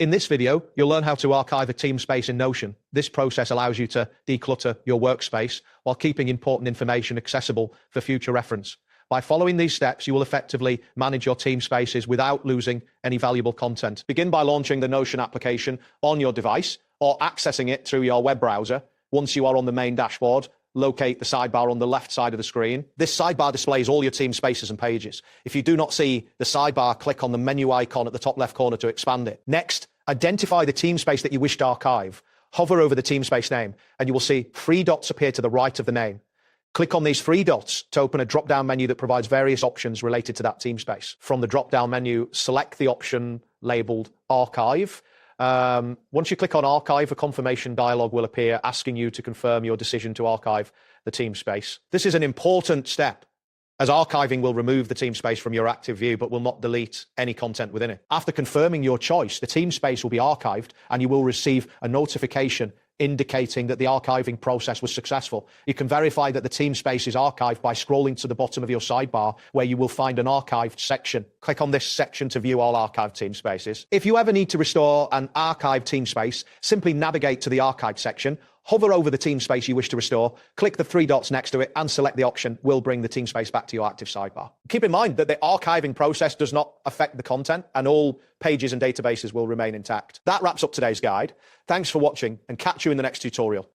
In this video, you'll learn how to archive a Teamspace in Notion. This process allows you to declutter your workspace while keeping important information accessible for future reference. By following these steps, you will effectively manage your Teamspaces without losing any valuable content. Begin by launching the Notion application on your device or accessing it through your web browser. Once you are on the main dashboard, locate the sidebar on the left side of the screen. This sidebar displays all your Teamspaces and pages. If you do not see the sidebar, click on the menu icon at the top left corner to expand it. Next, identify the Teamspace that you wish to archive. Hover over the Teamspace name, and you will see 3 dots appear to the right of the name. Click on these 3 dots to open a drop-down menu that provides various options related to that Teamspace. From the drop-down menu, select the option labeled Archive. Once you click on Archive, a confirmation dialog will appear asking you to confirm your decision to archive the Teamspace. This is an important step, as archiving will remove the Teamspace from your active view but will not delete any content within it. After confirming your choice, the Teamspace will be archived and you will receive a notification indicating that the archiving process was successful. You can verify that the Teamspace is archived by scrolling to the bottom of your sidebar, where you will find an archived section. Click on this section to view all archived Teamspaces. If you ever need to restore an archived Teamspace, simply navigate to the archived section, hover over the Teamspace you wish to restore, click the 3 dots next to it, and select the option will bring the Teamspace back to your active sidebar. Keep in mind that the archiving process does not affect the content, and all pages and databases will remain intact. That wraps up today's guide. Thanks for watching, and catch you in the next tutorial.